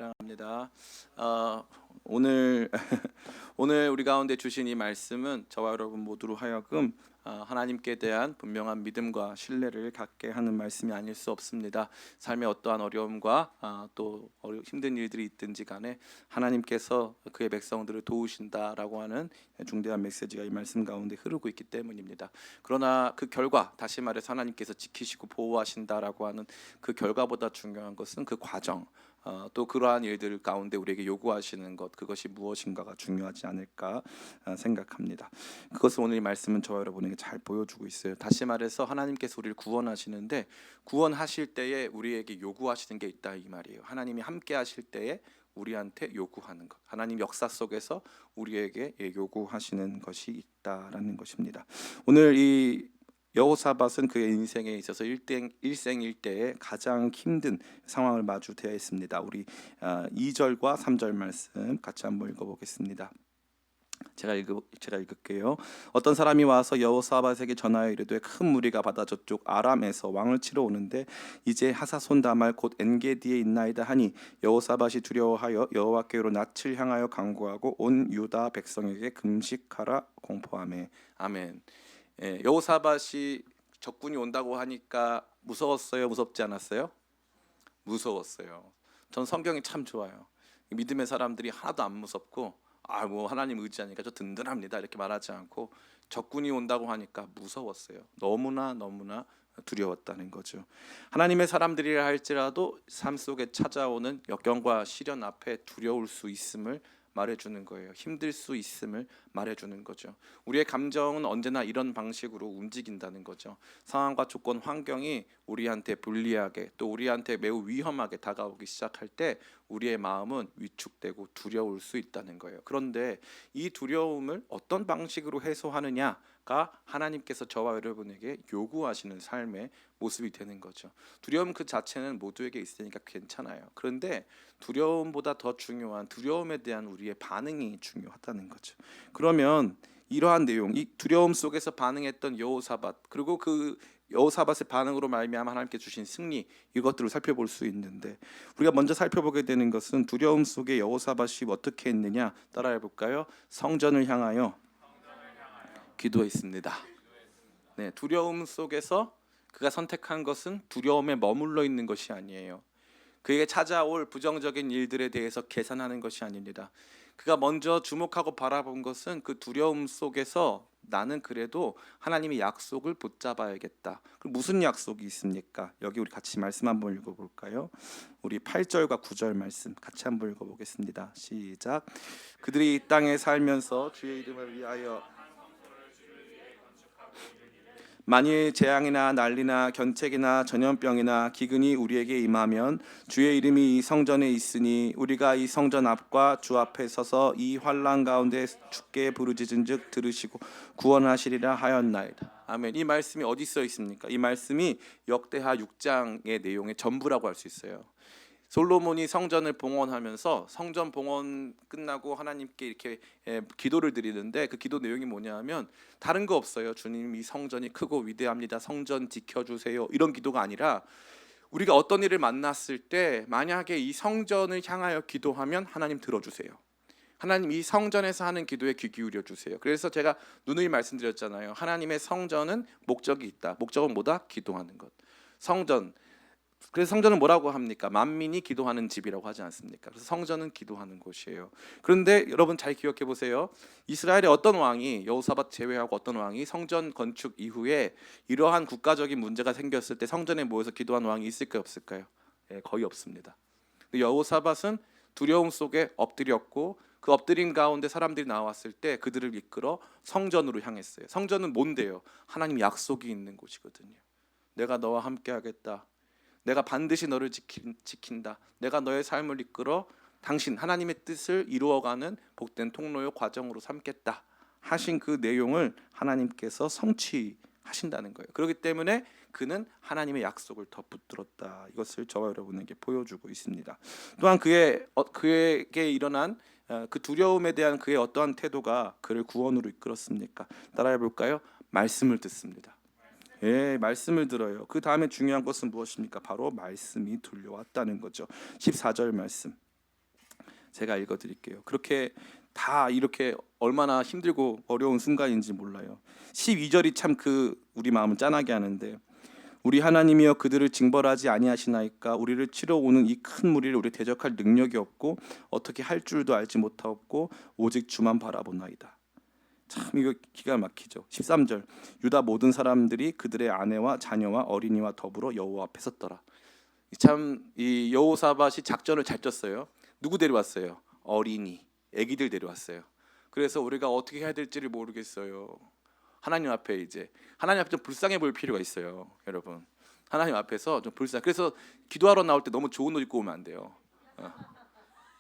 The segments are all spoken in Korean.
사랑합니다. 오늘 오늘 우리 가운데 주신 이 말씀은 저와 여러분 모두로 하여금 하나님께 대한 분명한 믿음과 신뢰를 갖게 하는 말씀이 아닐 수 없습니다. 삶의 어떠한 어려움과 또 힘든 일들이 있든지 간에 하나님께서 그의 백성들을 도우신다라고 하는 중대한 메시지가 이 말씀 가운데 흐르고 있기 때문입니다. 그러나 그 결과, 다시 말해서 하나님께서 지키시고 보호하신다라고 하는 그 결과보다 중요한 것은 그 과정, 또 그러한 일들 가운데 우리에게 요구하시는 것, 그것이 무엇인가가 중요하지 않을까 생각합니다. 그것을 오늘 이 말씀은 저와 여러분에게 잘 보여주고 있어요. 다시 말해서 하나님께서 우리를 구원하시는데 구원하실 때에 우리에게 요구하시는 게 있다 이 말이에요. 하나님이 함께 하실 때에 우리한테 요구하는 것, 하나님 역사 속에서 우리에게 요구하시는 것이 있다라는 것입니다. 오늘 이 여호사밧은 그의 인생에 있어서 일생일대에 가장 힘든 상황을 마주해야 했습니다. 우리 2절과 3절 말씀 같이 한번 읽어보겠습니다. 제가 읽을게요. 어떤 사람이 와서 여호사밧에게 전하여 이르되 큰 무리가 바다 저쪽 아람에서 왕을 치러 오는데 이제 하사손 다말 곧 엔게디에 있나이다 하니 여호사밧이 두려워하여 여호와께로 낯을 향하여 간구하고 온 유다 백성에게 금식하라 공포하매. 아멘. 여호사밧이 적군이 온다고 하니까 무서웠어요? 무섭지 않았어요? 무서웠어요. 전 성경이 참 좋아요. 믿음의 사람들이 하나도 안 무섭고 뭐 하나님 의지하니까 저 든든합니다 이렇게 말하지 않고 적군이 온다고 하니까 무서웠어요. 너무나 두려웠다는 거죠. 하나님의 사람들이라 할지라도 삶 속에 찾아오는 역경과 시련 앞에 두려울 수 있음을 말해주는 거예요. 힘들 수 있음을 말해주는 거죠. 우리의 감정은 언제나 이런 방식으로 움직인다는 거죠. 상황과 조건, 환경이 우리한테 불리하게 또 우리한테 매우 위험하게 다가오기 시작할 때 우리의 마음은 위축되고 두려울 수 있다는 거예요. 그런데 이 두려움을 어떤 방식으로 해소하느냐가 하나님께서 저와 여러분에게 요구하시는 삶의 모습이 되는 거죠. 두려움 그 자체는 모두에게 있으니까 괜찮아요. 그런데 두려움보다 더 중요한 두려움에 대한 우리의 반응이 중요하다는 거죠. 그러면 이러한 내용, 이 두려움 속에서 반응했던 여호사밧, 그리고 그 여호사밧의 반응으로 말미암아 하나님께 주신 승리, 이것들을 살펴볼 수 있는데 우리가 먼저 살펴보게 되는 것은 두려움 속에 여호사밧이 어떻게 했느냐 따라해 볼까요? 성전을 향하여 기도했습니다. 네, 두려움 속에서 그가 선택한 것은 두려움에 머물러 있는 것이 아니에요. 그에게 찾아올 부정적인 일들에 대해서 계산하는 것이 아닙니다. 그가 먼저 주목하고 바라본 것은 그 두려움 속에서 나는 그래도 하나님의 약속을 붙잡아야겠다. 그럼 무슨 약속이 있습니까? 여기 우리 같이 말씀 한번 읽어볼까요? 우리 8절과 9절 말씀 같이 한번 읽어보겠습니다. 시작. 그들이 이 땅에 살면서 주의 이름을 위하여 만일 재앙이나 난리나 견책이나 전염병이나 기근이 우리에게 임하면 주의 이름이 이 성전에 있으니 우리가 이 성전 앞과 주 앞에 서서 이 환난 가운데 주께 부르짖은즉 들으시고 구원하시리라 하였나이다. 아멘. 이 말씀이 어디 써 있습니까? 이 말씀이 역대하 6장의 내용의 전부라고 할 수 있어요. 솔로몬이 성전을 봉헌하면서 성전 봉헌 끝나고 하나님께 이렇게 기도를 드리는데 그 기도 내용이 뭐냐면 다른 거 없어요. 주님 이 성전이 크고 위대합니다. 성전 지켜주세요. 이런 기도가 아니라 우리가 어떤 일을 만났을 때 만약에 이 성전을 향하여 기도하면 하나님 들어주세요. 하나님 이 성전에서 하는 기도에 귀 기울여 주세요. 그래서 제가 누누이 말씀드렸잖아요. 하나님의 성전은 목적이 있다. 목적은 뭐다? 기도하는 것. 성전, 그래서 성전은 뭐라고 합니까? 만민이 기도하는 집이라고 하지 않습니까? 그래서 성전은 기도하는 곳이에요. 그런데 여러분 잘 기억해 보세요. 이스라엘의 어떤 왕이, 여호사밧 제외하고 어떤 왕이 성전 건축 이후에 이러한 국가적인 문제가 생겼을 때 성전에 모여서 기도한 왕이 있을까요, 없을까요? 거의 없습니다. 여호사밧은 두려움 속에 엎드렸고 그 엎드린 가운데 사람들이 나왔을 때 그들을 이끌어 성전으로 향했어요. 성전은 뭔데요? 하나님 약속이 있는 곳이거든요. 내가 너와 함께 하겠다. 내가 반드시 너를 지킨다. 내가 너의 삶을 이끌어 당신 하나님의 뜻을 이루어가는 복된 통로요 과정으로 삼겠다 하신 그 내용을 하나님께서 성취하신다는 거예요. 그렇기 때문에 그는 하나님의 약속을 더 붙들었다. 이것을 저와 여러분에게 보여주고 있습니다. 또한 그에게 일어난 그 두려움에 대한 그의 어떠한 태도가 그를 구원으로 이끌었습니까? 따라해 볼까요? 말씀을 듣습니다. 말씀을 들어요. 그 다음에 중요한 것은 무엇입니까? 바로 말씀이 들려왔다는 거죠. 14절 말씀. 제가 읽어드릴게요. 그렇게 다 이렇게 얼마나 힘들고 어려운 순간인지 몰라요. 12절이 참 우리 마음을 짠하게 하는데, 우리 하나님이여 그들을 징벌하지 아니하시나이까. 우리를 치러 오는 이 큰 무리를 우리 대적할 능력이 없고 어떻게 할 줄도 알지 못하옵고 오직 주만 바라보나이다. 참 이거 기가 막히죠. 13절 유다 모든 사람들이 그들의 아내와 자녀와 어린이와 더불어 여호와 앞에 섰더라. 참 이 여호사밧이 작전을 잘 짰어요. 누구 데려왔어요? 어린이, 아기들 데려왔어요. 그래서 우리가 어떻게 해야 될지를 모르겠어요. 하나님 앞에 좀 불쌍해 보일 필요가 있어요, 여러분. 하나님 앞에서 좀 그래서 기도하러 나올 때 너무 좋은 옷 입고 오면 안 돼요.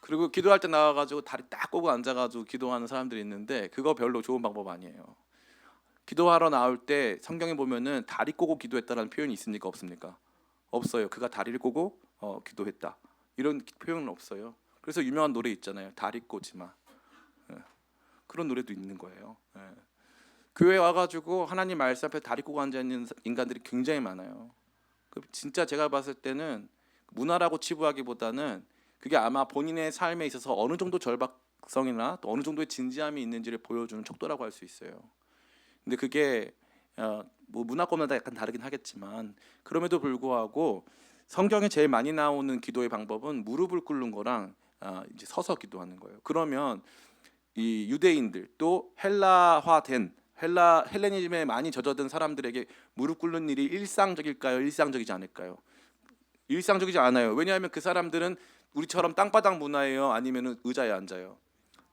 그리고 기도할 때 나와가지고 다리 딱 꼬고 앉아가지고 기도하는 사람들이 있는데 그거 별로 좋은 방법 아니에요. 기도하러 나올 때 성경에 보면은 다리 꼬고 기도했다라는 표현이 있습니까, 없습니까? 없어요. 그가 다리를 꼬고 기도했다 이런 표현은 없어요. 그래서 유명한 노래 있잖아요. 다리 꼬지 마. 그런 노래도 있는 거예요. 교회 와가지고 하나님 말씀 앞에 다리 꼬고 앉아 있는 인간들이 굉장히 많아요. 진짜 제가 봤을 때는 문화라고 치부하기보다는 그게 아마 본인의 삶에 있어서 어느 정도 절박성이나 또 어느 정도의 진지함이 있는지를 보여주는 척도라고 할 수 있어요. 근데 그게 뭐 문화권마다 약간 다르긴 하겠지만, 그럼에도 불구하고 성경에 제일 많이 나오는 기도의 방법은 무릎을 꿇는 거랑 이제 서서 기도하는 거예요. 그러면 이 유대인들 또 헬레니즘에 많이 젖어든 사람들에게 무릎 꿇는 일이 일상적일까요? 일상적이지 않을까요? 일상적이지 않아요. 왜냐하면 그 사람들은 우리처럼 땅바닥 문화예요? 아니면 의자에 앉아요?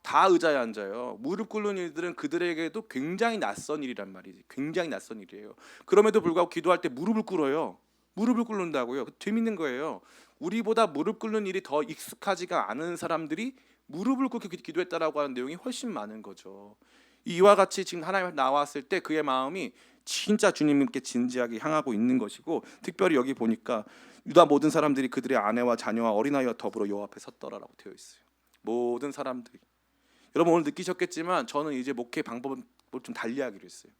다 의자에 앉아요. 무릎 꿇는 일들은 그들에게도 굉장히 낯선 일이란 말이지. 굉장히 낯선 일이에요. 그럼에도 불구하고 기도할 때 무릎을 꿇어요. 무릎을 꿇는다고요. 재밌는 거예요. 우리보다 무릎 꿇는 일이 더 익숙하지가 않은 사람들이 무릎을 꿇고 기도했다라고 하는 내용이 훨씬 많은 거죠. 이와 같이 지금 하나님 나왔을 때 그의 마음이 진짜 주님께 진지하게 향하고 있는 것이고, 특별히 여기 보니까 유다 모든 사람들이 그들의 아내와 자녀와 어린아이와 더불어 여호와 앞에 섰더라라고 되어 있어요. 모든 사람들이. 여러분 오늘 느끼셨겠지만 저는 이제 목회 방법을 좀 달리하기로 했어요.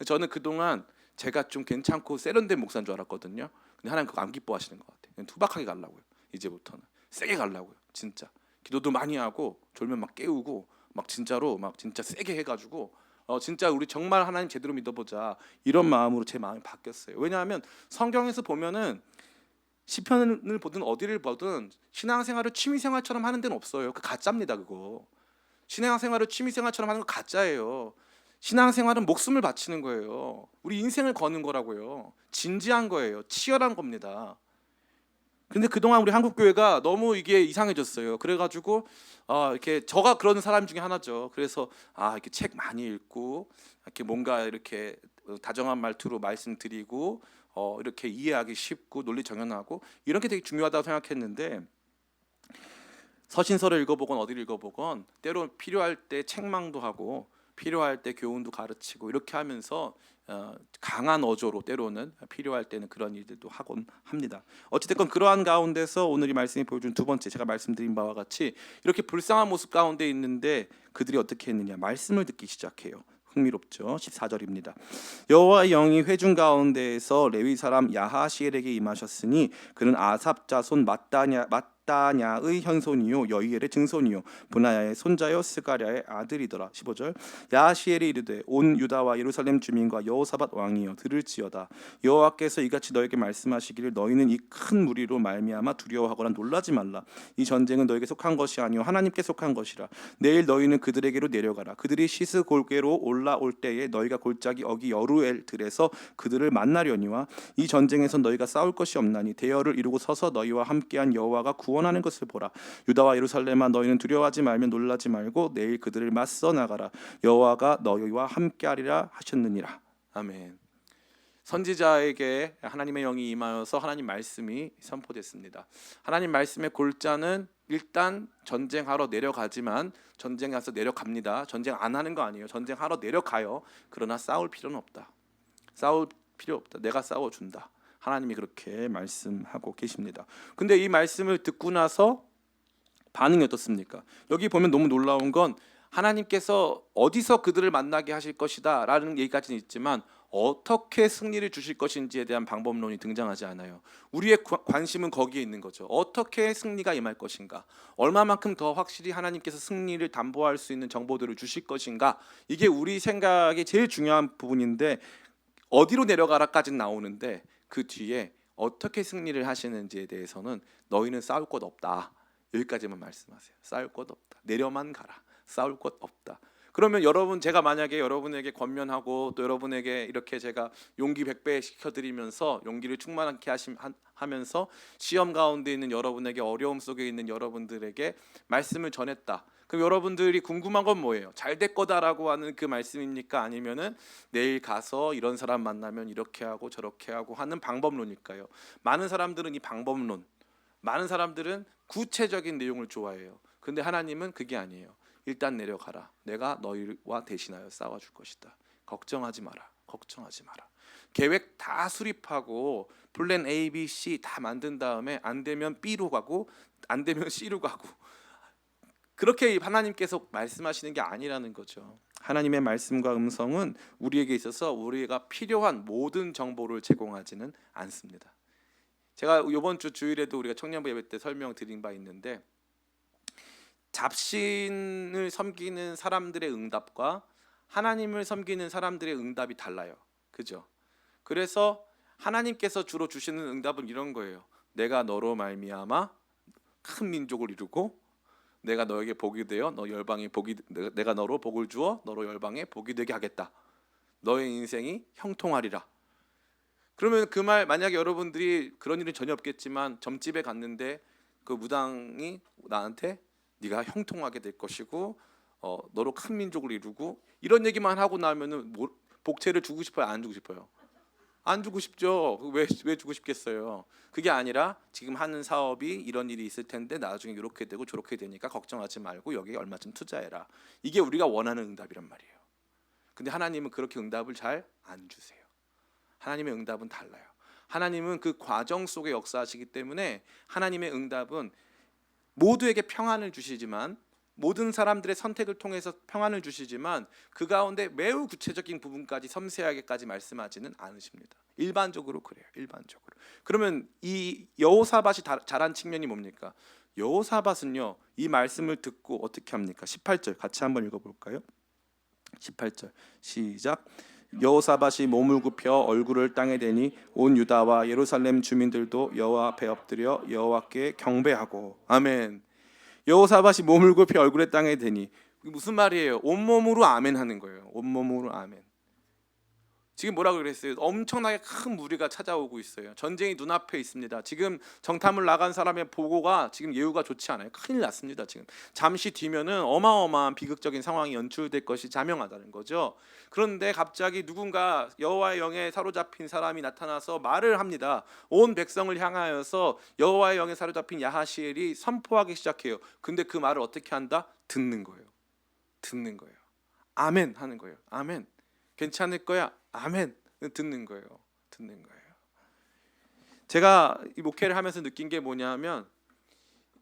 저는 그동안 제가 좀 괜찮고 세련된 목사인 줄 알았거든요. 근데 하나님 그거 안 기뻐하시는 것 같아요. 그냥 투박하게 가려고요. 이제부터는 세게 가려고요. 진짜 기도도 많이 하고 졸면 막 깨우고 막 진짜로 막 진짜 세게 해가지고 진짜 우리 정말 하나님 제대로 믿어보자 이런 마음으로 제 마음이 바뀌었어요. 왜냐하면 성경에서 보면은 시편을 보든 어디를 보든 신앙생활을 취미생활처럼 하는 데는 없어요. 그 가짜입니다. 그거 신앙생활을 취미생활처럼 하는 거 가짜예요. 신앙생활은 목숨을 바치는 거예요. 우리 인생을 거는 거라고요. 진지한 거예요. 치열한 겁니다. 근데 그동안 우리 한국교회가 너무 이게 이상해졌어요. 그래가지고 이렇게 저가 그런 사람 중에 하나죠. 그래서 이렇게 책 많이 읽고 이렇게 뭔가 이렇게 다정한 말투로 말씀드리고 이렇게 이해하기 쉽고 논리 정연하고 이런 게 되게 중요하다고 생각했는데, 서신서를 읽어보건 어디를 읽어보건 때로 필요할 때 책망도 하고 필요할 때 교훈도 가르치고 이렇게 하면서 강한 어조로 때로는 필요할 때는 그런 일들도 하곤 합니다. 어찌됐건 그러한 가운데서 오늘 이 말씀이 보여준 두 번째, 제가 말씀드린 바와 같이 이렇게 불쌍한 모습 가운데 있는데 그들이 어떻게 했느냐, 말씀을 듣기 시작해요. 흥미롭죠. 14절입니다. 여호와의 영이 회중 가운데에서 레위 사람 야하시엘에게 임하셨으니 그는 아삽 자손 마따냐의 현손이요 여이엘의 증손이요 분하야의 손자요 스가랴의 아들이더라. 15절 야하시엘이 이르되 온 유다와 예루살렘 주민과 여호사밧 왕이여 들을지어다. 여호와께서 이같이 너에게 말씀하시기를 너희는 이 큰 무리로 말미암아 두려워하거나 놀라지 말라. 이 전쟁은 너에게 속한 것이 아니요 하나님께 속한 것이라. 내일 너희는 그들에게로 내려가라. 그들이 시스골게로 올라올 때에 너희가 골짜기 어기 여루엘 들에서 그들을 만나려니와 이 전쟁에서 너희가 싸울 것이 없나니 대열을 이루고 서서 너희와 함께한 여호와가 구원하는 것을 보라. 유다와 예루살렘아 너희는 두려워하지 말며 놀라지 말고 내일 그들을 맞서 나가라. 여호와가 너희와 함께하리라 하셨느니라. 아멘. 선지자에게 하나님의 영이 임하여서 하나님 말씀이 선포됐습니다. 하나님 말씀의 골자는 일단 전쟁하러 내려가지만 전쟁에 가서 내려갑니다. 전쟁 안 하는 거 아니에요. 전쟁하러 내려가요. 그러나 싸울 필요는 없다. 싸울 필요 없다. 내가 싸워준다. 하나님이 그렇게 말씀하고 계십니다. 근데 이 말씀을 듣고 나서 반응이 어떻습니까? 여기 보면 너무 놀라운 건 하나님께서 어디서 그들을 만나게 하실 것이다 라는 얘기까지는 있지만 어떻게 승리를 주실 것인지에 대한 방법론이 등장하지 않아요. 우리의 관심은 거기에 있는 거죠. 어떻게 승리가 임할 것인가, 얼마만큼 더 확실히 하나님께서 승리를 담보할 수 있는 정보들을 주실 것인가, 이게 우리 생각이 제일 중요한 부분인데 어디로 내려가라까지는 나오는데 그 뒤에 어떻게 승리를 하시는지에 대해서는 너희는 싸울 것 없다, 여기까지만 말씀하세요. 싸울 것 없다, 내려만 가라, 싸울 것 없다. 그러면 여러분, 제가 만약에 여러분에게 권면하고 또 여러분에게 이렇게 제가 용기 100배 시켜드리면서 용기를 충만하게 하면서 시험 가운데 있는 여러분에게, 어려움 속에 있는 여러분들에게 말씀을 전했다. 그럼 여러분들이 궁금한 건 뭐예요? 잘 될 거다라고 하는 그 말씀입니까? 아니면은 내일 가서 이런 사람 만나면 이렇게 하고 저렇게 하고 하는 방법론일까요? 많은 사람들은 이 방법론, 많은 사람들은 구체적인 내용을 좋아해요. 근데 하나님은 그게 아니에요. 일단 내려가라. 내가 너희와 대신하여 싸워줄 것이다. 걱정하지 마라. 걱정하지 마라. 계획 다 수립하고 플랜 A, B, C 다 만든 다음에 안 되면 B로 가고 안 되면 C로 가고, 그렇게 하나님께서 말씀하시는 게 아니라는 거죠. 하나님의 말씀과 음성은 우리에게 있어서 우리가 필요한 모든 정보를 제공하지는 않습니다. 제가 이번 주 주일에도 우리가 청년부 예배 때 설명드린 바 있는데, 잡신을 섬기는 사람들의 응답과 하나님을 섬기는 사람들의 응답이 달라요. 그죠? 그래서 하나님께서 주로 주시는 응답은 이런 거예요. 내가 너로 말미암아 큰 민족을 이루고 내가 너에게 복이 되어 너 열방에 복이, 내가 너로 복을 주어 너로 열방에 복이 되게 하겠다. 너의 인생이 형통하리라. 그러면 그 말, 만약에 여러분들이 그런 일은 전혀 없겠지만 점집에 갔는데 그 무당이 나한테 네가 형통하게 될 것이고 너로 큰 민족을 이루고 이런 얘기만 하고 나면은 복채를 주고 싶어요? 안 주고 싶어요? 안 주고 싶죠. 왜 주고 싶겠어요? 그게 아니라 지금 하는 사업이 이런 일이 있을 텐데 나중에 이렇게 되고 저렇게 되니까 걱정하지 말고 여기에 얼마쯤 투자해라. 이게 우리가 원하는 응답이란 말이에요. 근데 하나님은 그렇게 응답을 잘 안 주세요. 하나님의 응답은 달라요. 하나님은 그 과정 속에 역사하시기 때문에 하나님의 응답은 모두에게 평안을 주시지만, 모든 사람들의 선택을 통해서 평안을 주시지만 그 가운데 매우 구체적인 부분까지 섬세하게까지 말씀하지는 않으십니다. 일반적으로 그래요. 일반적으로. 그러면 이 여호사밧이 잘한 측면이 뭡니까? 여호사밧은요, 이 말씀을 듣고 어떻게 합니까? 18절 같이 한번 읽어볼까요? 18절 시작. 여호사밧이 몸을 굽혀 얼굴을 땅에 대니 온 유다와 예루살렘 주민들도 여호와 앞에 엎드려 여호와께 경배하고. 아멘. 여호사밧이 몸을 굽혀 얼굴에 땅에 대니, 무슨 말이에요? 온몸으로 아멘 하는 거예요. 온몸으로 아멘. 지금 뭐라고 그랬어요? 엄청나게 큰 무리가 찾아오고 있어요. 전쟁이 눈앞에 있습니다. 지금 정탐을 나간 사람의 보고가 지금 예후가 좋지 않아요. 큰일 났습니다. 지금 잠시 뒤면은 어마어마한 비극적인 상황이 연출될 것이 자명하다는 거죠. 그런데 갑자기 누군가 여호와의 영에 사로잡힌 사람이 나타나서 말을 합니다. 온 백성을 향하여서 여호와의 영에 사로잡힌 야하시엘이 선포하기 시작해요. 근데 그 말을 어떻게 한다? 듣는 거예요. 듣는 거예요. 아멘 하는 거예요. 아멘. 괜찮을 거야. 아멘. 듣는 거예요. 듣는 거예요. 제가 이 목회를 하면서 느낀 게 뭐냐면,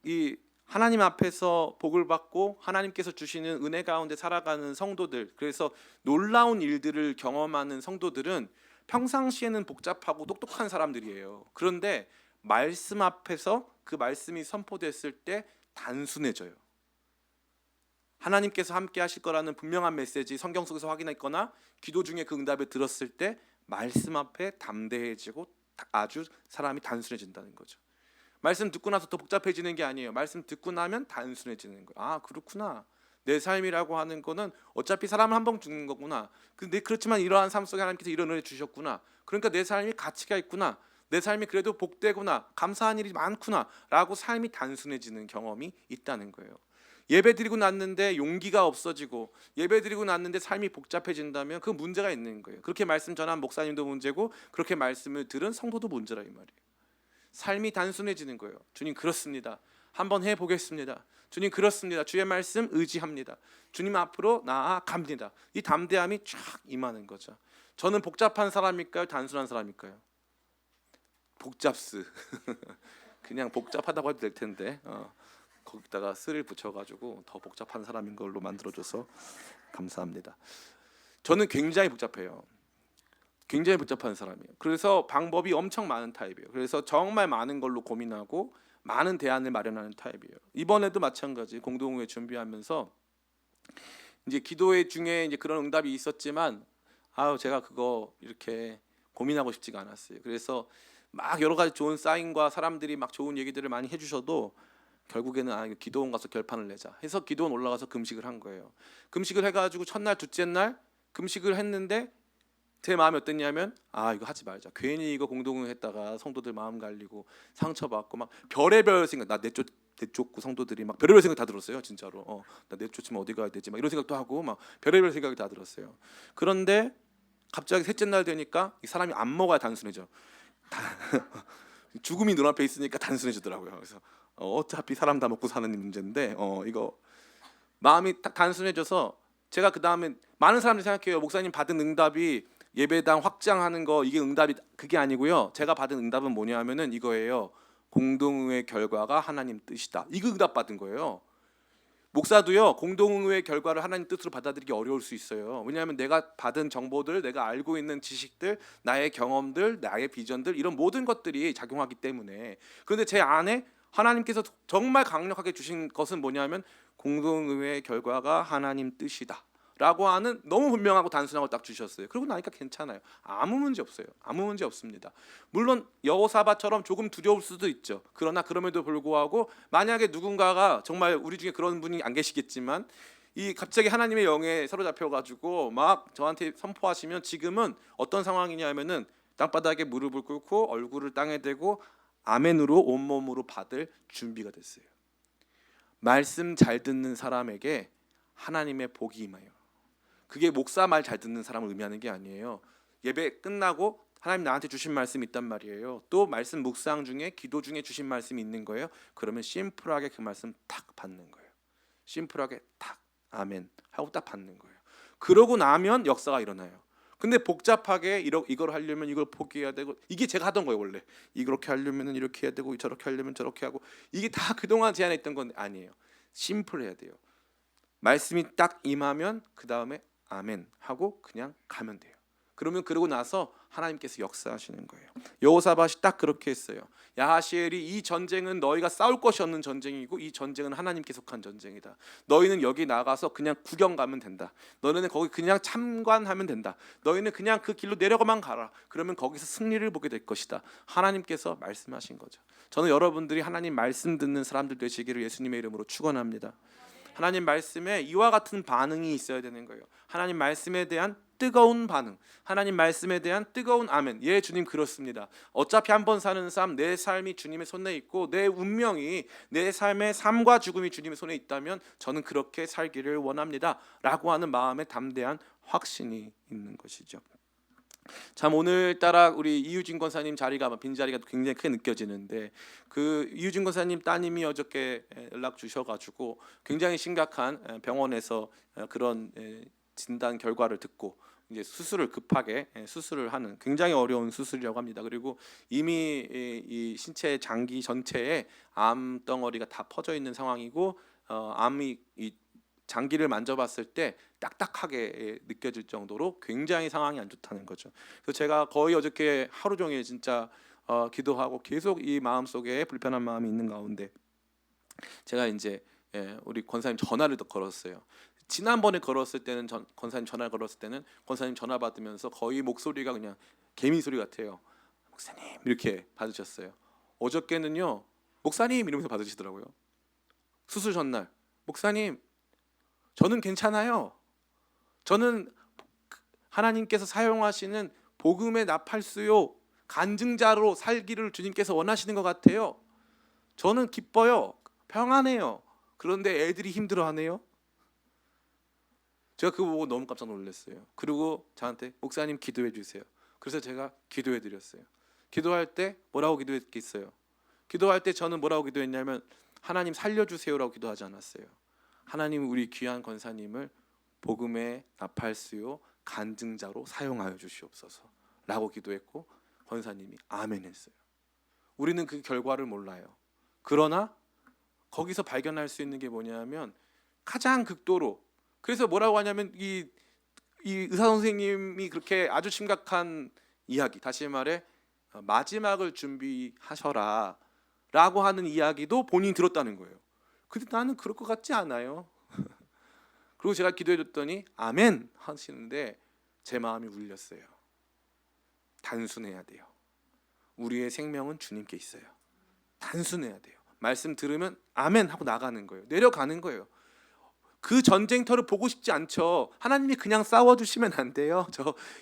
이 하나님 앞에서 복을 받고 하나님께서 주시는 은혜 가운데 살아가는 성도들, 그래서 놀라운 일들을 경험하는 성도들은 평상시에는 복잡하고 똑똑한 사람들이에요. 그런데 말씀 앞에서 그 말씀이 선포됐을 때 단순해져요. 하나님께서 함께 하실 거라는 분명한 메시지 성경 속에서 확인했거나 기도 중에 그 응답을 들었을 때 말씀 앞에 담대해지고 아주 사람이 단순해진다는 거죠. 말씀 듣고 나서 더 복잡해지는 게 아니에요. 말씀 듣고 나면 단순해지는 거예요. 아, 그렇구나. 내 삶이라고 하는 거는 어차피 사람을 한 번 죽는 거구나. 근데 그렇지만 이러한 삶 속에 하나님께서 이런 은혜 주셨구나. 그러니까 내 삶이 가치가 있구나. 내 삶이 그래도 복되구나. 감사한 일이 많구나. 라고 삶이 단순해지는 경험이 있다는 거예요. 예배드리고 났는데 용기가 없어지고 예배드리고 났는데 삶이 복잡해진다면 그 문제가 있는 거예요. 그렇게 말씀 전한 목사님도 문제고 그렇게 말씀을 들은 성도도 문제라 이 말이에요. 삶이 단순해지는 거예요. 주님 그렇습니다. 한번 해보겠습니다. 주님 그렇습니다. 주의 말씀 의지합니다. 주님 앞으로 나아갑니다. 이 담대함이 쫙 임하는 거죠. 저는 복잡한 사람일까요? 단순한 사람일까요? 복잡스. 그냥 복잡하다고 해도 될 텐데 거기다가 스를 붙여가지고 더 복잡한 사람인 걸로 만들어줘서 감사합니다. 저는 굉장히 복잡해요. 굉장히 복잡한 사람이에요. 그래서 방법이 엄청 많은 타입이에요. 그래서 정말 많은 걸로 고민하고 많은 대안을 마련하는 타입이에요. 이번에도 마찬가지 공동회 준비하면서 이제 기도회 중에 이제 그런 응답이 있었지만 제가 그거 이렇게 고민하고 싶지가 않았어요. 그래서 막 여러 가지 좋은 사인과 사람들이 막 좋은 얘기들을 많이 해주셔도 결국에는 이거 기도원 가서 결판을 내자 해서 기도원 올라가서 금식을 한 거예요. 금식을 해가지고 첫날 둘째 날 금식을 했는데 제 마음이 어땠냐면 이거 하지 말자. 괜히 이거 공동회 했다가 성도들 마음 갈리고 상처받고 막 별의별 생각, 나 내쫓고 성도들이 막 별의별 생각 다 들었어요. 진짜로 나 내쫓으면 어디 가야 되지 막 이런 생각도 하고 막 별의별 생각이 다 들었어요. 그런데 갑자기 셋째 날 되니까 이 사람이 안 먹어야 단순해져. 죽음이 눈앞에 있으니까 단순해지더라고요. 그래서 어차피 사람 다 먹고 사는 문제인데 이거 마음이 딱 단순해져서 제가 그 다음에 많은 사람들이 생각해요. 목사님 받은 응답이 예배당 확장하는 거 이게 응답이 그게 아니고요. 제가 받은 응답은 뭐냐면은 이거예요. 공동의 결과가 하나님 뜻이다. 이거 응답 받은 거예요. 목사도요. 공동의 결과를 하나님 뜻으로 받아들이기 어려울 수 있어요. 왜냐하면 내가 받은 정보들, 내가 알고 있는 지식들, 나의 경험들, 나의 비전들 이런 모든 것들이 작용하기 때문에. 그런데 제 안에 하나님께서 정말 강력하게 주신 것은 뭐냐면 공동의 결과가 하나님 뜻이다 라고 하는 너무 분명하고 단순하고 딱 주셨어요. 그러고 나니까 괜찮아요. 아무 문제 없어요. 아무 문제 없습니다. 물론 여호사밧처럼 조금 두려울 수도 있죠. 그러나 그럼에도 불구하고 만약에 누군가가 정말 우리 중에 그런 분이 안 계시겠지만 이 갑자기 하나님의 영에 사로잡혀가지고 막 저한테 선포하시면 지금은 어떤 상황이냐면은 땅바닥에 무릎을 꿇고 얼굴을 땅에 대고 아멘으로 온몸으로 받을 준비가 됐어요. 말씀 잘 듣는 사람에게 하나님의 복이 임해요. 그게 목사 말 잘 듣는 사람을 의미하는 게 아니에요. 예배 끝나고 하나님 나한테 주신 말씀이 있단 말이에요. 또 말씀 묵상 중에 기도 중에 주신 말씀이 있는 거예요. 그러면 심플하게 그 말씀 탁 받는 거예요. 심플하게 탁 아멘 하고 딱 받는 거예요. 그러고 나면 역사가 일어나요. 근데 복잡하게 이걸 하려면 이걸 포기해야 되고 이게 제가 하던 거예요. 원래 이렇게 하려면 이렇게 해야 되고 저렇게 하려면 저렇게 하고 이게 다 그동안 제 안에 있던 건 아니에요. 심플해야 돼요. 말씀이 딱 임하면 그 다음에 아멘 하고 그냥 가면 돼요. 그러고 나서 하나님께서 역사하시는 거예요. 여호사밧이 딱 그렇게 했어요. 야하시엘이 이 전쟁은 너희가 싸울 것이 없는 전쟁이고 이 전쟁은 하나님께 속한 전쟁이다. 너희는 여기 나가서 그냥 구경 가면 된다. 너희는 거기 그냥 참관하면 된다. 너희는 그냥 그 길로 내려가만 가라. 그러면 거기서 승리를 보게 될 것이다. 하나님께서 말씀하신 거죠. 저는 여러분들이 하나님 말씀 듣는 사람들 되시기를 예수님의 이름으로 축원합니다. 하나님 말씀에 이와 같은 반응이 있어야 되는 거예요. 하나님 말씀에 대한 뜨거운 반응, 하나님 말씀에 대한 뜨거운 아멘. 예, 주님 그렇습니다. 어차피 한번 사는 삶, 내 삶이 주님의 손에 있고 내 운명이 내 삶의 삶과 죽음이 주님의 손에 있다면 저는 그렇게 살기를 원합니다 라고 하는 마음에 담대한 확신이 있는 것이죠. 참 오늘따라 우리 이유진 권사님 자리가 빈 자리가 굉장히 크게 느껴지는데 그 이유진 권사님 따님이 어저께 연락 주셔가지고 굉장히 심각한 병원에서 그런 진단 결과를 듣고 이제 수술을 급하게 수술을 하는 굉장히 어려운 수술이라고 합니다. 그리고 이미 이 신체 장기 전체에 암 덩어리가 다 퍼져 있는 상황이고 암이 이 장기를 만져봤을 때 딱딱하게 느껴질 정도로 굉장히 상황이 안 좋다는 거죠. 그래서 제가 거의 어저께 하루 종일 진짜 기도하고 계속 이 마음 속에 불편한 마음이 있는 가운데 제가 이제 우리 권사님 전화를 더 걸었어요. 지난번에 걸었을 때는 권사님 전화를 걸었을 때는 권사님 전화 받으면서 거의 목소리가 그냥 개미 소리 같아요. 목사님 이렇게 받으셨어요. 어저께는요 목사님 이러면서 받으시더라고요. 수술 전날 목사님 저는 괜찮아요. 저는 하나님께서 사용하시는 복음의 나팔수요 간증자로 살기를 주님께서 원하시는 것 같아요. 저는 기뻐요. 평안해요. 그런데 애들이 힘들어하네요. 제가 그거 보고 너무 깜짝 놀랐어요. 그리고 저한테 목사님 기도해 주세요. 그래서 제가 기도해 드렸어요. 기도할 때 뭐라고 기도했겠어요? 기도할 때 저는 뭐라고 기도했냐면 하나님 살려주세요라고 기도하지 않았어요. 하나님 우리 귀한 권사님을 복음의 나팔수요 간증자로 사용하여 주시옵소서 라고 기도했고 권사님이 아멘 했어요. 우리는 그 결과를 몰라요. 그러나 거기서 발견할 수 있는 게 뭐냐면 가장 극도로, 그래서 뭐라고 하냐면 이 의사 선생님이 그렇게 아주 심각한 이야기, 다시 말해 마지막을 준비하셔라 라고 하는 이야기도 본인이 들었다는 거예요. 근데 나는 그럴 것 같지 않아요. 그리고 제가 기도해 줬더니 아멘 하시는데 제 마음이 울렸어요. 단순해야 돼요. 우리의 생명은 주님께 있어요. 단순해야 돼요. 말씀 들으면 아멘 하고 나가는 거예요. 내려가는 거예요. 그 전쟁터를 보고 싶지 않죠. 하나님이 그냥 싸워주시면 안 돼요.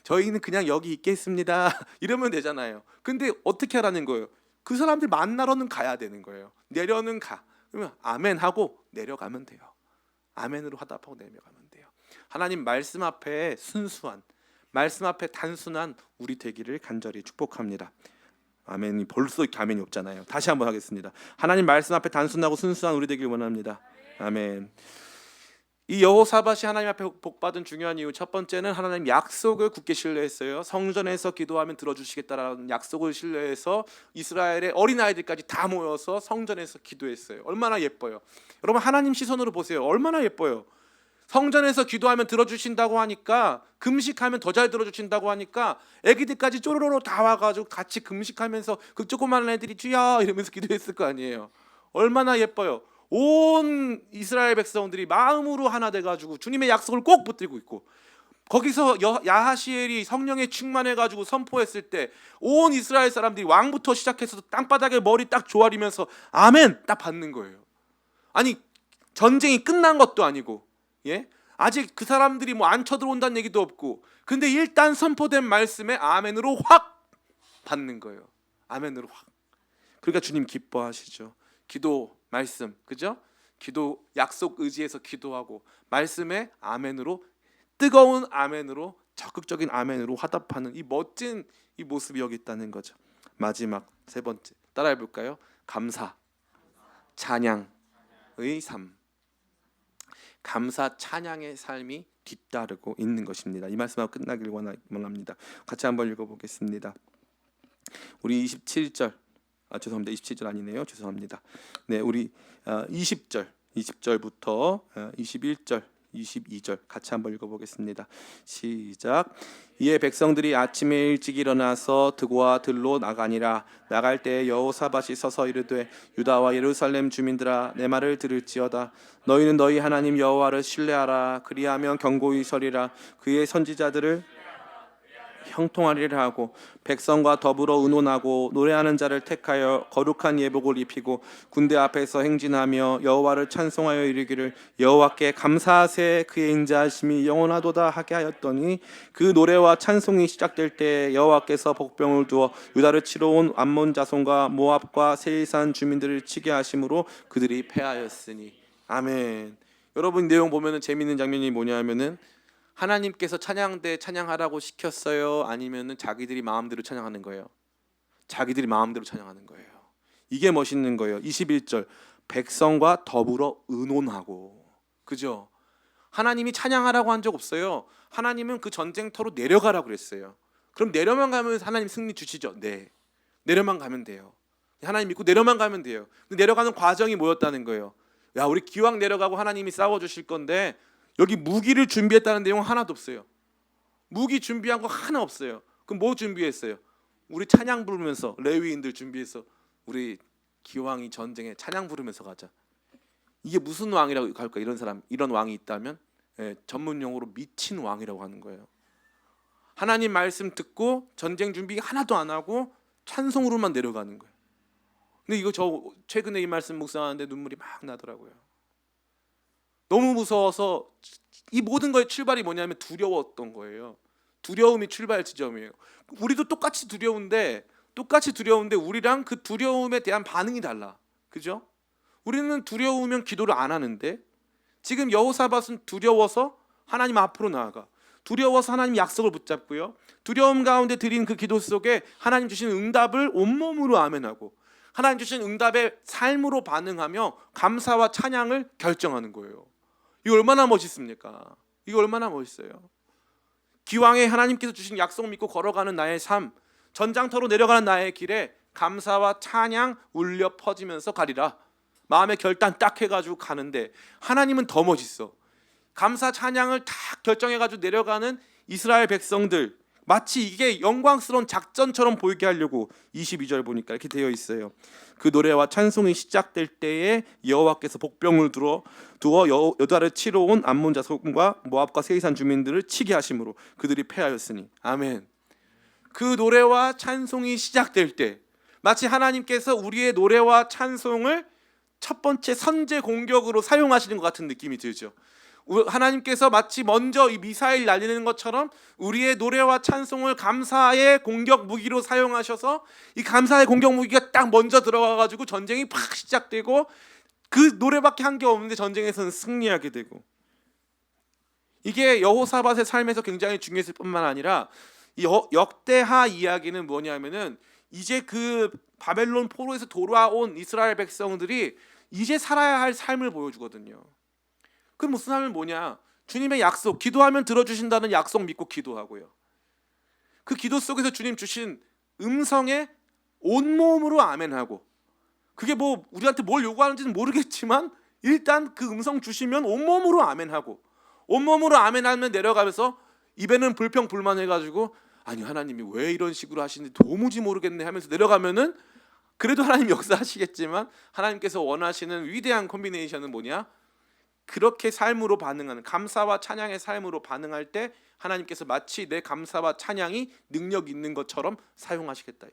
저희는 그냥 여기 있겠습니다. 이러면 되잖아요. 근데 어떻게 하라는 거예요? 그 사람들 만나러는 가야 되는 거예요. 내려는 가. 그러면 아멘 하고 내려가면 돼요. 아멘으로 화답하고 내려가면 돼요. 하나님 말씀 앞에 순수한, 말씀 앞에 단순한 우리 되기를 간절히 축복합니다. 아멘이 벌써 이렇게 아멘이 없잖아요. 다시 한번 하겠습니다. 하나님 말씀 앞에 단순하고 순수한 우리 되기를 원합니다. 아멘. 이 여호사밧이 하나님 앞에 복받은 중요한 이유, 첫 번째는 하나님 약속을 굳게 신뢰했어요. 성전에서 기도하면 들어주시겠다라는 약속을 신뢰해서 이스라엘의 어린아이들까지 다 모여서 성전에서 기도했어요. 얼마나 예뻐요. 여러분 하나님 시선으로 보세요. 얼마나 예뻐요. 성전에서 기도하면 들어주신다고 하니까, 금식하면 더 잘 들어주신다고 하니까 애기들까지 쪼로로로 다 와가지고 같이 금식하면서 그 조그마한 애들이 주여 이러면서 기도했을 거 아니에요. 얼마나 예뻐요. 온 이스라엘 백성들이 마음으로 하나 돼가지고 주님의 약속을 꼭 붙들고 있고, 거기서 야하시엘이 성령에 충만해가지고 선포했을 때 온 이스라엘 사람들이 왕부터 시작해서 땅바닥에 머리 딱 조아리면서 아멘 딱 받는 거예요. 아니 전쟁이 끝난 것도 아니고, 예? 아직 그 사람들이 뭐 안 쳐들어온다는 얘기도 없고, 근데 일단 선포된 말씀에 아멘으로 확 받는 거예요. 아멘으로 확. 그러니까 주님 기뻐하시죠. 기도 말씀, 그죠? 기도 약속 의지해서 기도하고 말씀에 아멘으로, 뜨거운 아멘으로, 적극적인 아멘으로 화답하는 이 멋진 이 모습이 여기 있다는 거죠. 마지막 세 번째 따라해 볼까요? 감사, 찬양의 삶. 감사 찬양의 삶이 뒤따르고 있는 것입니다. 이 말씀하고 끝나길 원합니다. 같이 한번 읽어보겠습니다. 우리 27절, 죄송합니다. 27절 아니네요. 죄송합니다. 네, 우리 20절부터 21절, 22절 같이 한번 읽어보겠습니다. 시작. 이에 백성들이 아침에 일찍 일어나서 드고와 들로 나가니라. 나갈 때 여호사밧이 서서 이르되 유다와 예루살렘 주민들아 내 말을 들을지어다. 너희는 너희 하나님 여호와를 신뢰하라. 그리하면 견고히 서리라. 그의 선지자들을 형통하리라 하고 백성과 더불어 의논하고 노래하는 자를 택하여 거룩한 예복을 입히고 군대 앞에서 행진하며 여호와를 찬송하여 이르기를 여호와께 감사하세 그의 인자하심이 영원하도다 하게 하였더니, 그 노래와 찬송이 시작될 때 여호와께서 복병을 두어 유다를 치러 온 암몬 자손과 모압과 세일산 주민들을 치게 하심으로 그들이 패하였으니. 아멘. 여러분 내용 보면은 재미있는 장면이 뭐냐면은 하나님께서 찬양대 찬양하라고 시켰어요? 아니면은 자기들이 마음대로 찬양하는 거예요? 자기들이 마음대로 찬양하는 거예요. 이게 멋있는 거예요. 21절 백성과 더불어 의논하고, 그죠? 하나님이 찬양하라고 한 적 없어요. 하나님은 그 전쟁터로 내려가라고 그랬어요. 그럼 내려만 가면 하나님 승리 주시죠? 네, 내려만 가면 돼요. 하나님 믿고 내려만 가면 돼요. 근데 내려가는 과정이 뭐였다는 거예요? 야, 우리 기왕 내려가고 하나님이 싸워주실 건데 여기 무기를 준비했다는 내용 하나도 없어요. 무기 준비한 거 하나 없어요. 그럼 뭐 준비했어요? 우리 찬양 부르면서, 레위인들 준비해서 우리 기왕이 전쟁에 찬양 부르면서 가자. 이게 무슨 왕이라고 할까? 이런 사람, 이런 왕이 있다면 전문 용어로 미친 왕이라고 하는 거예요. 하나님 말씀 듣고 전쟁 준비 하나도 안 하고 찬송으로만 내려가는 거예요. 근데 이거 저 최근에 이 말씀 묵상하는데 눈물이 막 나더라고요. 너무 무서워서. 이 모든 거의 출발이 뭐냐면 두려웠던 거예요. 두려움이 출발 지점이에요. 우리도 똑같이 두려운데 우리랑 그 두려움에 대한 반응이 달라. 그죠? 우리는 두려우면 기도를 안 하는데, 지금 여호사밧은 두려워서 하나님 앞으로 나아가, 두려워서 하나님 약속을 붙잡고요, 두려움 가운데 드린 그 기도 속에 하나님 주신 응답을 온몸으로 아멘하고 하나님 주신 응답의 삶으로 반응하며 감사와 찬양을 결정하는 거예요. 이거 얼마나 멋있습니까? 이거 얼마나 멋있어요. 기왕에 하나님께서 주신 약속 믿고 걸어가는 나의 삶, 전장터로 내려가는 나의 길에 감사와 찬양 울려 퍼지면서 가리라. 마음의 결단 딱 해가지고 가는데 하나님은 더 멋있어. 감사 찬양을 다 결정해가지고 내려가는 이스라엘 백성들, 마치 이게 영광스러운 작전처럼 보이게 하려고 22절 보니까 이렇게 되어 있어요. 그 노래와 찬송이 시작될 때에 여호와께서 복병을 두어 여다를 치러 온 암몬 자손과 모압과 세이산 주민들을 치게 하심으로 그들이 패하였으니. 아멘. 그 노래와 찬송이 시작될 때 마치 하나님께서 우리의 노래와 찬송을 첫 번째 선제 공격으로 사용하시는 것 같은 느낌이 들죠. 하나님께서 마치 먼저 이 미사일 날리는 것처럼 우리의 노래와 찬송을 감사의 공격 무기로 사용하셔서 이 감사의 공격 무기가 딱 먼저 들어가가지고 전쟁이 팍 시작되고 그 노래밖에 한 게 없는데 전쟁에서는 승리하게 되고, 이게 여호사밧의 삶에서 굉장히 중요했을 뿐만 아니라 이 역대하 이야기는 뭐냐면은 이제 그 바벨론 포로에서 돌아온 이스라엘 백성들이 이제 살아야 할 삶을 보여주거든요. 그 무슨 삶을 뭐냐? 주님의 약속, 기도하면 들어주신다는 약속 믿고 기도하고요. 그 기도 속에서 주님 주신 음성에 온몸으로 아멘하고, 그게 뭐 우리한테 뭘 요구하는지는 모르겠지만 일단 그 음성 주시면 온몸으로 아멘하고, 온몸으로 아멘하면 내려가면서 입에는 불평불만해가지고 아니 하나님이 왜 이런 식으로 하시는지 도무지 모르겠네 하면서 내려가면은 그래도 하나님 역사하시겠지만 하나님께서 원하시는 위대한 콤비네이션은 뭐냐? 그렇게 삶으로 반응하는, 감사와 찬양의 삶으로 반응할 때 하나님께서 마치 내 감사와 찬양이 능력 있는 것처럼 사용하시겠다.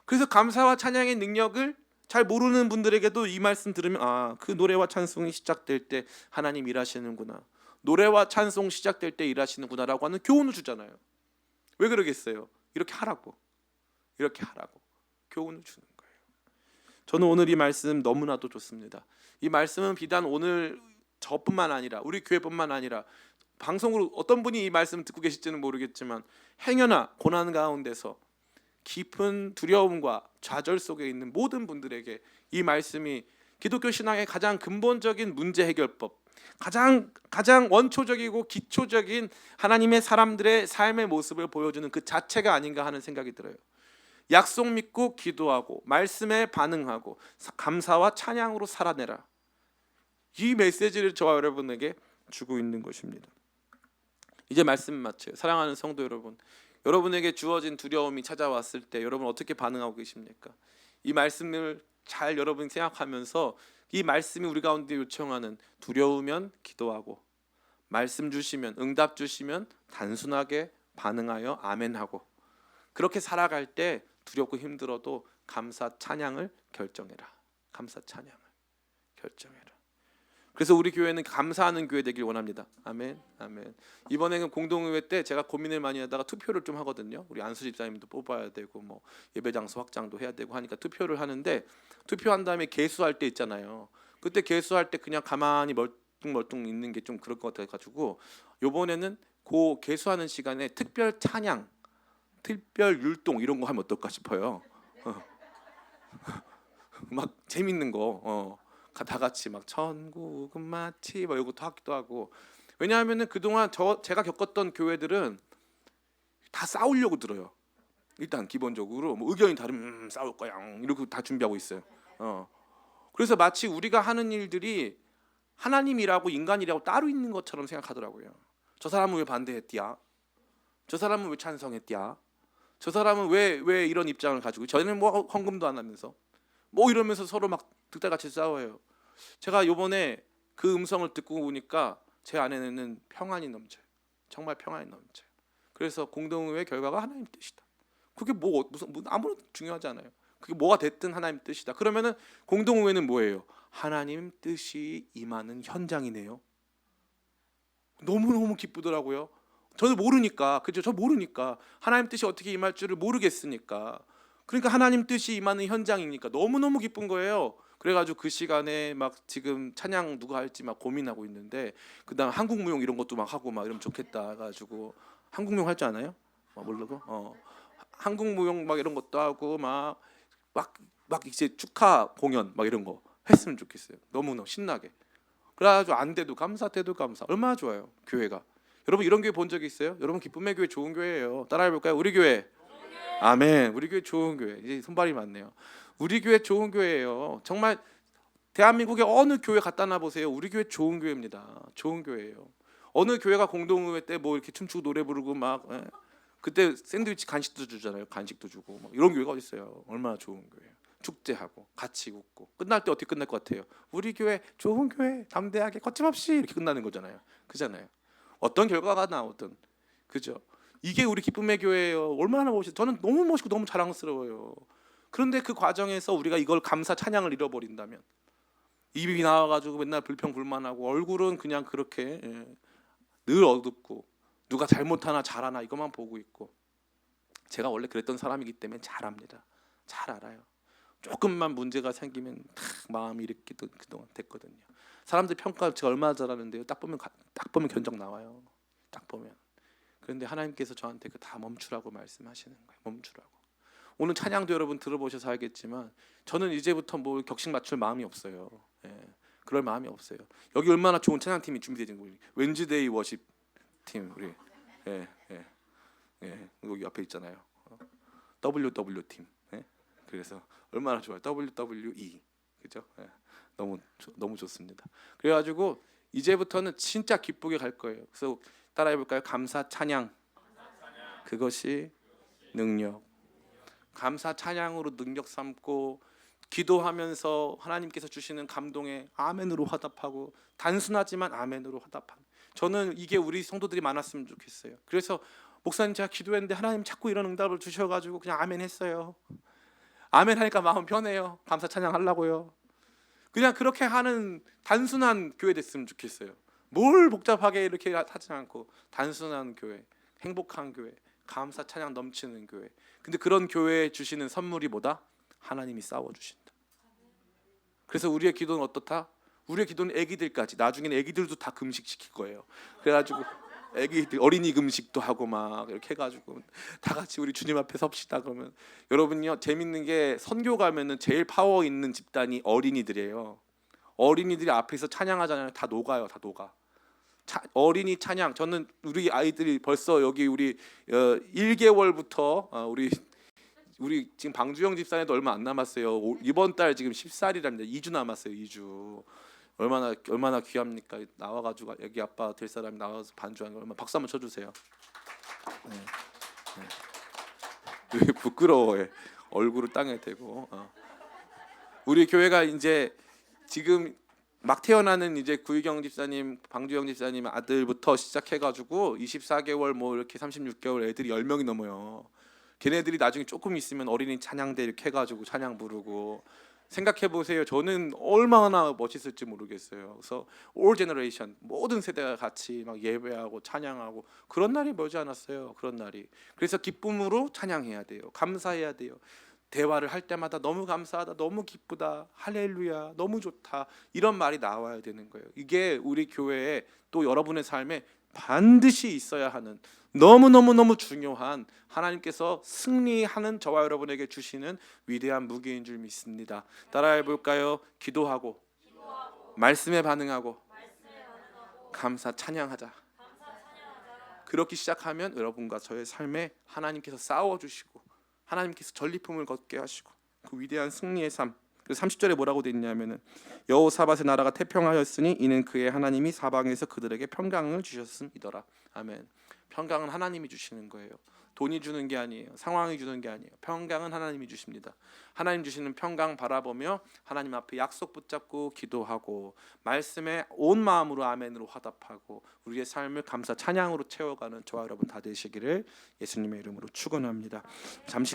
그래서 감사와 찬양의 능력을 잘 모르는 분들에게도 이 말씀 들으면 그 노래와 찬송이 시작될 때 하나님 일하시는구나, 노래와 찬송 시작될 때 일하시는구나 라고 하는 교훈을 주잖아요. 왜 그러겠어요? 이렇게 하라고 교훈을 주는 거예요. 저는 오늘 이 말씀 너무나도 좋습니다. 이 말씀은 비단 오늘 저뿐만 아니라 우리 교회뿐만 아니라 방송으로 어떤 분이 이 말씀 듣고 계실지는 모르겠지만 행여나 고난 가운데서 깊은 두려움과 좌절 속에 있는 모든 분들에게 이 말씀이 기독교 신앙의 가장 근본적인 문제 해결법, 가장 원초적이고 기초적인 하나님의 사람들의 삶의 모습을 보여주는 그 자체가 아닌가 하는 생각이 들어요. 약속 믿고 기도하고 말씀에 반응하고 감사와 찬양으로 살아내라. 이 메시지를 저와 여러분에게 주고 있는 것입니다. 이제 말씀 마쳐요. 사랑하는 성도 여러분, 여러분에게 주어진 두려움이 찾아왔을 때 여러분 어떻게 반응하고 계십니까? 이 말씀을 잘 여러분이 생각하면서 이 말씀이 우리 가운데 요청하는 두려우면 기도하고, 말씀 주시면 응답 주시면 단순하게 반응하여 아멘하고, 그렇게 살아갈 때 두렵고 힘들어도 감사 찬양을 결정해라. 감사 찬양을 결정해라. 그래서 우리 교회는 감사하는 교회 되길 원합니다. 아멘, 아멘. 이번에는 공동의회 때 제가 고민을 많이 하다가 투표를 좀 하거든요. 우리 안수 집사님도 뽑아야 되고 뭐 예배 장소 확장도 해야 되고 하니까 투표를 하는데, 투표한 다음에 개수할 때 있잖아요. 그때 개수할 때 그냥 가만히 멀뚱멀뚱 있는 게 좀 그럴 것 같아가지고 이번에는 그 개수하는 시간에 특별 찬양, 특별 율동 이런 거 하면 어떨까 싶어요. 막 재밌는 거. 다 같이 막 천국은 마치 막 이것도 하기도 하고. 왜냐하면은 그동안 제가 겪었던 교회들은 다 싸우려고 들어요. 일단 기본적으로 뭐 의견이 다르면 싸울 거야 이렇게 다 준비하고 있어요. 그래서 마치 우리가 하는 일들이 하나님이라고 인간이라고 따로 있는 것처럼 생각하더라고요. 저 사람은 왜 반대했디야? 저 사람은 왜 찬성했디야? 저 사람은 왜 이런 입장을 가지고, 저희는 뭐 헌금도 안 하면서 뭐 이러면서 서로 막 득달같이 싸워요. 제가 요번에 그 음성을 듣고 보니까 제 안에는 평안이 넘쳐요. 정말 평안이 넘쳐요. 그래서 공동의회 결과가 하나님 뜻이다. 그게 무슨 아무런 중요하지 않아요. 그게 뭐가 됐든 하나님 뜻이다. 그러면은 공동의회는 뭐예요? 하나님 뜻이 임하는 현장이네요. 너무너무 기쁘더라고요. 저는 모르니까, 그죠? 저 모르니까 하나님 뜻이 어떻게 임할 줄을 모르겠으니까. 그러니까 하나님 뜻이 임하는 현장이니까 너무너무 기쁜 거예요. 그래가지고 그 시간에 막 지금 찬양 누가 할지 막 고민하고 있는데, 그다음 한국무용 이런 것도 막 하고 막 이러면 좋겠다 가지고. 한국무용 할 줄 아나요? 모르고? 한국무용 막 이런 것도 하고 막 이제 축하 공연 막 이런 거 했으면 좋겠어요. 너무너무 신나게. 그래가지고 안 돼도 감사, 돼도 감사. 얼마나 좋아요 교회가. 여러분 이런 교회 본 적 있어요? 여러분 기쁨의 교회 좋은 교회예요. 따라해 볼까요? 우리 교회. 아멘. 우리 교회 좋은 교회. 이제 손발이 많네요. 우리 교회 좋은 교회예요. 정말 대한민국의 어느 교회 갖다 놔 보세요. 우리 교회 좋은 교회입니다. 좋은 교회예요. 어느 교회가 공동의회 때 뭐 이렇게 춤추고 노래 부르고 막 그때 샌드위치 간식도 주잖아요. 간식도 주고 막 이런 교회가 어디 있어요. 얼마나 좋은 교회예요. 축제하고 같이 웃고 끝날 때 어떻게 끝날 것 같아요? 우리 교회 좋은 교회 담대하게 거침없이 이렇게 끝나는 거잖아요. 그잖아요. 어떤 결과가 나오든 그죠? 이게 우리 기쁨의 교회예요. 얼마나 멋있어요. 저는 너무 멋있고 너무 자랑스러워요. 그런데 그 과정에서 우리가 이걸 감사 찬양을 잃어버린다면 입이 나와가지고 맨날 불평불만하고 얼굴은 그냥 그렇게 늘 어둡고 누가 잘못하나 잘하나 이것만 보고 있고 제가 원래 그랬던 사람이기 때문에 잘 압니다. 잘 알아요. 조금만 문제가 생기면 탁 마음이 이렇게 그동안 됐거든요. 사람들 평가 제가 얼마나 잘하는데요. 딱 보면 견적 나와요. 딱 보면. 그런데 하나님께서 저한테 그 다 멈추라고 말씀하시는 거예요. 멈추라고. 오늘 찬양도 여러분 들어보셔서 알겠지만 저는 이제부터 뭐 격식 맞출 마음이 없어요. 그럴 마음이 없어요. 여기 얼마나 좋은 찬양팀이 준비되는 거예요. 웬즈데이 워십 팀 우리 여기 앞에 있잖아요. WW 팀. 그래서 얼마나 좋아요. WWE 그죠? 너무 좋습니다. 그래가지고 이제부터는 진짜 기쁘게 갈 거예요. 그래서 따라해 볼까요? 감사 찬양. 그것이 능력. 감사 찬양으로 능력 삼고 기도하면서 하나님께서 주시는 감동에 아멘으로 화답하고 단순하지만 아멘으로 화답하는. 저는 이게 우리 성도들이 많았으면 좋겠어요. 그래서 목사님 제가 기도했는데 하나님 자꾸 이런 응답을 주셔가지고 그냥 아멘 했어요. 아멘 하니까 마음 편해요. 감사 찬양 하려고요. 그냥 그렇게 하는 단순한 교회 됐으면 좋겠어요. 뭘 복잡하게 이렇게 하지 않고 단순한 교회, 행복한 교회, 감사 찬양 넘치는 교회. 근데 그런 교회에 주시는 선물이 뭐다? 하나님이 싸워주신다. 그래서 우리의 기도는 어떻다? 우리의 기도는 애기들까지. 나중에는 애기들도 다 금식시킬 거예요. 그래가지고 애기들 어린이 금식도 하고 막 이렇게 해가지고 다 같이 우리 주님 앞에 섭시다 그러면 여러분요 재밌는 게 선교 가면은 제일 파워 있는 집단이 어린이들이에요. 어린이들이 앞에서 찬양하잖아요. 다 녹아요. 다 녹아. 어린이 찬양. 저는 우리 아이들이 벌써 여기 우리 1개월부터 우리 지금 방주영 집사님도 얼마 안 남았어요. 이번 달 지금 10살이랍니다. 2주 남았어요. 2주. 얼마나 귀합니까? 나와가지고 여기 아빠 될 사람이 나와서 반주하는 거 얼마 박수 한번 쳐주세요. 부끄러워해. 얼굴을 땅에 대고. 우리 교회가 이제 지금 막 태어나는 이제 구희경 집사님, 방주영 집사님 아들부터 시작해가지고 24개월 뭐 이렇게 36개월 애들이 10명이 넘어요. 걔네들이 나중에 조금 있으면 어린이 찬양대 이렇게 해가지고 찬양 부르고. 생각해 보세요. 저는 얼마나 멋있을지 모르겠어요. 그래서 all generation 모든 세대가 같이 막 예배하고 찬양하고 그런 날이 멀지 않았어요. 그런 날이. 그래서 기쁨으로 찬양해야 돼요. 감사해야 돼요. 대화를 할 때마다 너무 감사하다, 너무 기쁘다, 할렐루야, 너무 좋다 이런 말이 나와야 되는 거예요. 이게 우리 교회에 또 여러분의 삶에 반드시 있어야 하는 너무 중요한 하나님께서 승리하는 저와 여러분에게 주시는 위대한 무기인 줄 믿습니다. 따라해 볼까요? 기도하고 말씀에 반응하고 감사 찬양하자. 그렇게 시작하면 여러분과 저의 삶에 하나님께서 싸워주시고 하나님께서 전리품을 걷게 하시고 그 위대한 승리의 삶. 그래서 30절에 뭐라고 돼 있냐면은 여호사밧의 나라가 태평하였으니 이는 그의 하나님이 사방에서 그들에게 평강을 주셨음이더라. 아멘. 평강은 하나님이 주시는 거예요. 돈이 주는 게 아니에요. 상황이 주는 게 아니에요. 평강은 하나님이 주십니다. 하나님 주시는 평강 바라보며 하나님 앞에 약속 붙잡고 기도하고 말씀에 온 마음으로 아멘으로 화답하고 우리의 삶을 감사 찬양으로 채워가는 저와 여러분 다 되시기를 예수님의 이름으로 축원합니다. 잠시